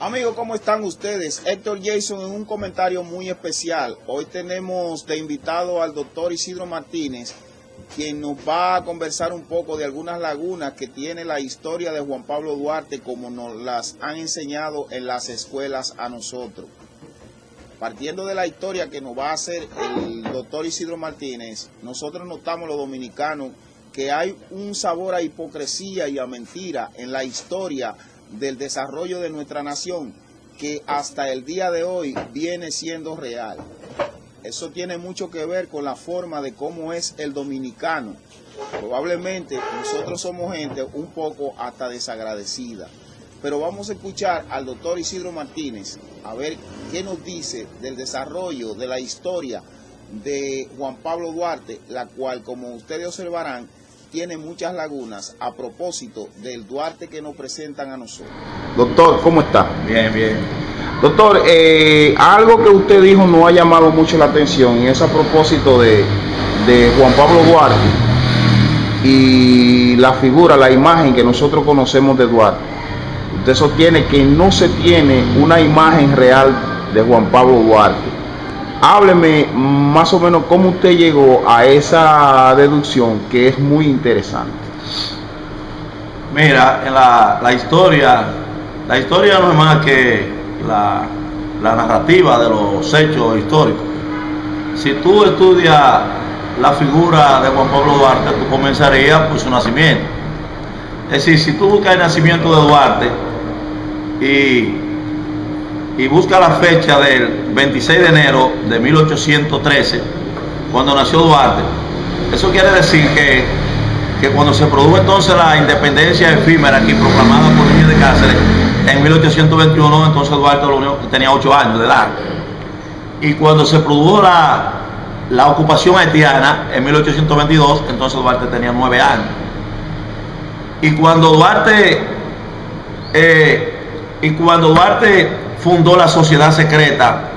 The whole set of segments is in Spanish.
Amigos, ¿cómo están ustedes? Héctor Jason en un comentario muy especial. Hoy tenemos de invitado al doctor Isidro Martínez, quien nos va a conversar un poco de algunas lagunas que tiene la historia de Juan Pablo Duarte, como nos las han enseñado en las escuelas a nosotros. Partiendo de la historia que nos va a hacer el doctor Isidro Martínez, nosotros notamos los dominicanos que hay un sabor a hipocresía y a mentira en la historia del desarrollo de nuestra nación, que hasta el día de hoy viene siendo real. Eso tiene mucho que ver con la forma de cómo es el dominicano. Probablemente nosotros somos gente un poco hasta desagradecida, pero vamos a escuchar al doctor Isidro Martínez a ver qué nos dice del desarrollo de la historia de Juan Pablo Duarte, la cual, como ustedes observarán, tiene muchas lagunas a propósito del Duarte que nos presentan a nosotros. Doctor, ¿cómo está? Bien, bien. Doctor, algo que usted dijo nos ha llamado mucho la atención, y es a propósito de Juan Pablo Duarte y la figura, la imagen que nosotros conocemos de Duarte. Usted sostiene que no se tiene una imagen real de Juan Pablo Duarte. Hábleme más o menos cómo usted llegó a esa deducción, que es muy interesante. Mira, en la historia no es más que la narrativa de los hechos históricos. Si tú estudias la figura de Juan Pablo Duarte, tú comenzarías por su nacimiento. Es decir, si tú buscas el nacimiento de Duarte y busca la fecha del 26 de enero de 1813, cuando nació Duarte, eso quiere decir que cuando se produjo entonces la independencia efímera aquí proclamada por Núñez de Cáceres en 1821, entonces Duarte tenía 8 años de edad. Y cuando se produjo la ocupación haitiana en 1822, entonces Duarte tenía 9 años. Y cuando Duarte fundó la sociedad secreta,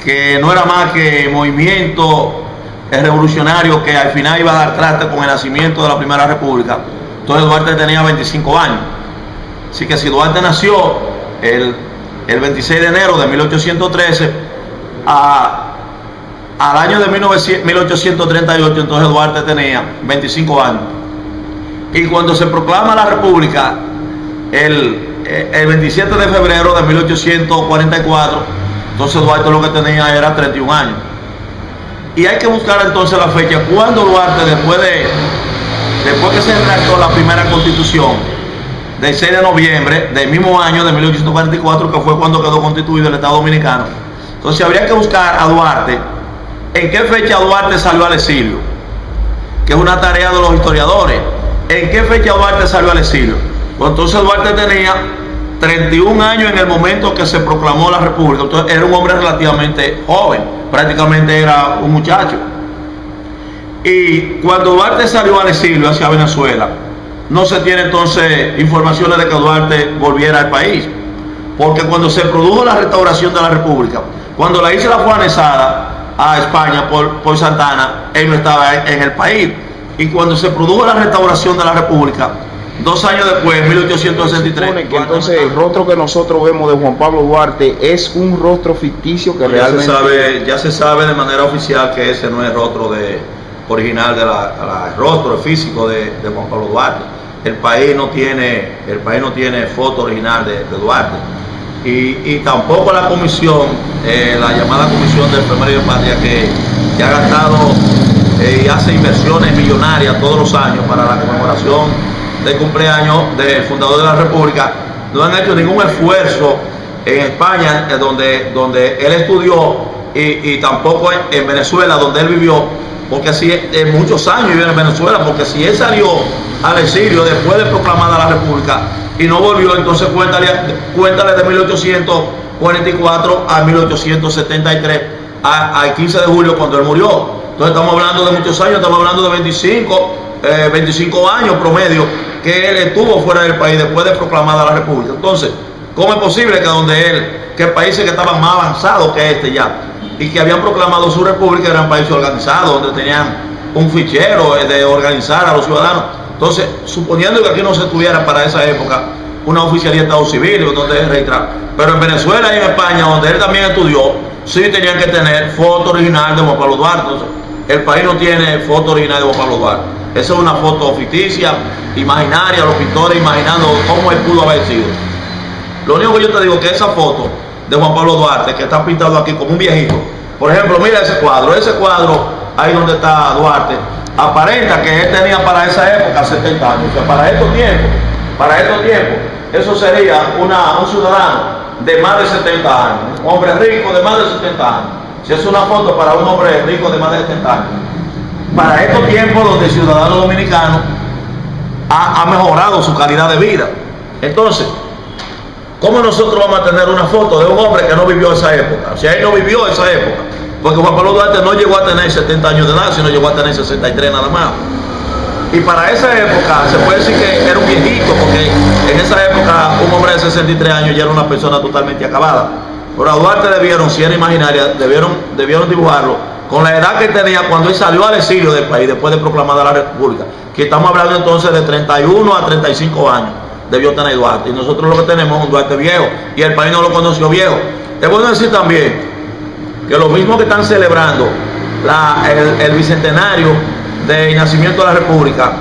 que no era más que movimiento revolucionario que al final iba a dar traste con el nacimiento de la Primera República, entonces Duarte tenía 25 años. Así que si Duarte nació el 26 de enero de 1813, al año de 1838, entonces Duarte tenía 25 años. Y cuando se proclama la República, el 27 de febrero de 1844, entonces Duarte lo que tenía era 31 años. Y hay que buscar entonces la fecha cuando Duarte, después que se redactó la primera constitución, del 6 de noviembre del mismo año de 1844, que fue cuando quedó constituido el Estado Dominicano. Entonces habría que buscar a Duarte, en qué fecha Duarte salió al exilio, que es una tarea de los historiadores. ¿En qué fecha Duarte salió al exilio? Pues entonces Duarte tenía 31 años en el momento que se proclamó la República. Entonces era un hombre relativamente joven, prácticamente era un muchacho. Y cuando Duarte salió al exilio hacia Venezuela, no se tiene entonces informaciones de que Duarte volviera al país, porque cuando se produjo la restauración de la República, cuando la isla fue anexada a España por Santana, él no estaba en el país. Y cuando se produjo la restauración de la República, 2 años después, en 1863. Que entonces el rostro que nosotros vemos de Juan Pablo Duarte es un rostro ficticio que realmente... Ya se sabe de manera oficial que ese no es el rostro original el rostro físico de Juan Pablo Duarte. El país no tiene foto original de Duarte. Y tampoco la comisión, la llamada Comisión de Enfermería de Patria, que ha gastado y hace inversiones millonarias todos los años para la conmemoración del cumpleaños del fundador de la República, no han hecho ningún esfuerzo en España, donde él estudió, y tampoco en Venezuela, donde él vivió, porque si en muchos años vivió en Venezuela, porque si él salió al exilio después de proclamada la República y no volvió, entonces cuéntale de 1844 a 1873, al 15 de julio, cuando él murió. Entonces estamos hablando de muchos años, estamos hablando de 25 años promedio que él estuvo fuera del país después de proclamada la República. Entonces, ¿cómo es posible que países que estaban más avanzados que este ya, y que habían proclamado su república, eran países organizados, donde tenían un fichero de organizar a los ciudadanos? Entonces, suponiendo que aquí no se estuviera para esa época una oficialía de Estado Civil donde registrar. Pero en Venezuela y en España, donde él también estudió, sí tenían que tener foto original de Juan Pablo Duarte. Entonces, el país no tiene foto original de Juan Pablo Duarte. Esa es una foto ficticia, imaginaria, los pintores imaginando cómo él pudo haber sido. Lo único que yo te digo es que esa foto de Juan Pablo Duarte, que está pintado aquí como un viejito, por ejemplo, mira ese cuadro, ahí donde está Duarte, aparenta que él tenía para esa época 70 años. O sea, para estos tiempos, eso sería un ciudadano de más de 70 años, un hombre rico de más de 70 años. Si es una foto para un hombre rico de más de 70 años. Para estos tiempos donde el ciudadano dominicano ha mejorado su calidad de vida. Entonces, ¿cómo nosotros vamos a tener una foto de un hombre que no vivió esa época? O sea, él no vivió esa época. Porque Juan Pablo Duarte no llegó a tener 70 años de edad, sino llegó a tener 63 nada más. Y para esa época se puede decir que era un viejito, porque en esa época un hombre de 63 años ya era una persona totalmente acabada. Pero a Duarte debieron, si era imaginaria, debieron dibujarlo con la edad que tenía cuando él salió al exilio del país después de proclamada la República, que estamos hablando entonces de 31 a 35 años debió tener Duarte, y nosotros lo que tenemos es un Duarte viejo, y el país no lo conoció viejo. Es bueno decir también que los mismos que están celebrando el bicentenario del nacimiento de la República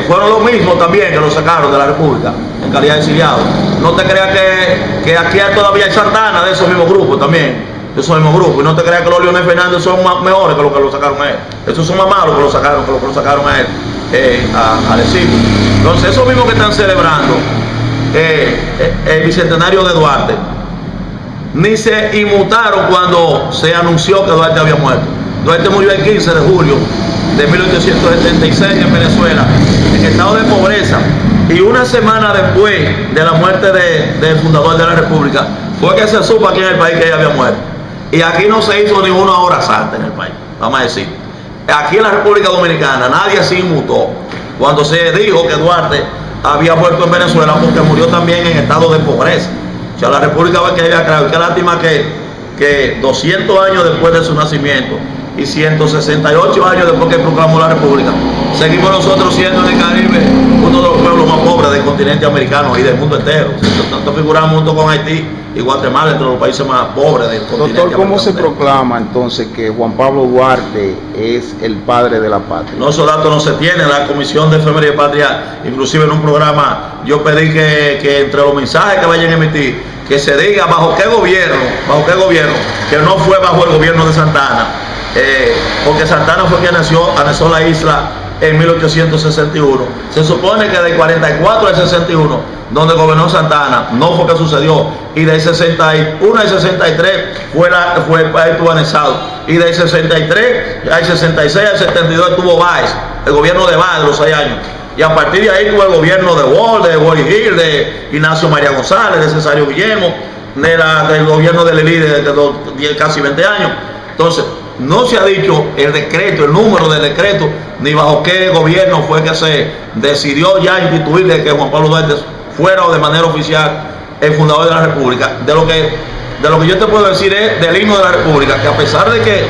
fueron los mismos también que lo sacaron de la República en calidad de exiliado. No te creas que aquí todavía hay Santana de esos mismos grupos también, de esos mismos grupos, y no te creas que los Leonel Fernández son mejores que los que lo sacaron a él. Esos son más malos que lo sacaron a él al exilio. Entonces esos mismos que están celebrando el bicentenario de Duarte ni se inmutaron cuando se anunció que Duarte había muerto. Duarte murió el 15 de julio de 1876 en Venezuela, en estado de pobreza, y una semana después de la muerte del fundador de la República fue que se supo aquí en el país que ella había muerto. Y aquí no se hizo ninguna hora santa en el país, vamos a decir. Aquí en la República Dominicana nadie se inmutó cuando se dijo que Duarte había muerto en Venezuela, porque murió también en estado de pobreza. O sea, la República va a quedar claro. Qué lástima que 200 años después de su nacimiento y 168 años después que proclamó la República, seguimos nosotros siendo en el Caribe uno de los pueblos más pobres del continente americano y del mundo entero. Tanto figuramos junto con Haití y Guatemala entre los países más pobres del continente. Doctor, ¿cómo se proclama entonces que Juan Pablo Duarte es el padre de la patria? No, esos datos no se tienen. La Comisión de Efemérides Patria, inclusive en un programa, yo pedí que entre los mensajes que vayan a emitir, que se diga bajo qué gobierno, que no fue bajo el gobierno de Santana, porque Santana fue quien anexó la isla en 1861. Se supone que del 44 al 61, donde gobernó Santana, no fue que sucedió, y del 61 al 63 estuvo anexado, y del 63 al 66 al 72 estuvo Báez, el gobierno de Báez, los 6 años. Y a partir de ahí tuvo el gobierno de Boris Gil, de Ignacio María González, de Cesario Guillermo, del gobierno de Lelí de casi 20 años. Entonces, no se ha dicho el decreto, el número del decreto, ni bajo qué gobierno fue que se decidió ya instituir de que Juan Pablo Duarte fuera o de manera oficial el fundador de la República. De lo que yo te puedo decir es del himno de la República, que a pesar de que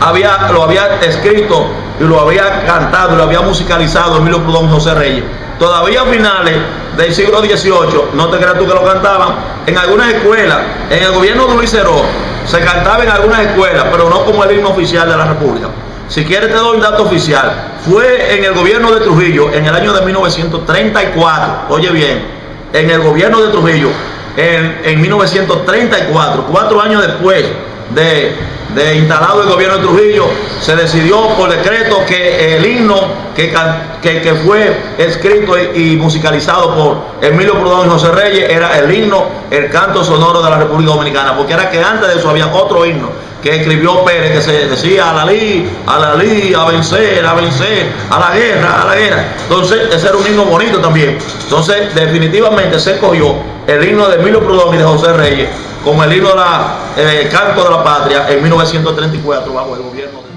lo había escrito y lo había cantado y lo había musicalizado Emilio Prudón y José Reyes, todavía a finales del siglo XVIII, no te creas tú que lo cantaban, en algunas escuelas, en el gobierno de Luis Ceró, se cantaba en algunas escuelas, pero no como el himno oficial de la República. Si quieres te doy un dato oficial. Fue en el gobierno de Trujillo, en el año de 1934, oye bien, en el gobierno de Trujillo, en 1934, 4 años después de instalado el gobierno de Trujillo, se decidió por decreto que el himno que fue escrito y musicalizado por Emilio Prudón y José Reyes era el himno, el canto sonoro de la República Dominicana, porque era que antes de eso había otro himno que escribió Pérez, que se decía a la ley, a vencer, a la guerra. Entonces ese era un himno bonito también. Entonces definitivamente se escogió el himno de Emilio Prudón y de José Reyes como el himno canto de la patria en 1934 bajo el gobierno de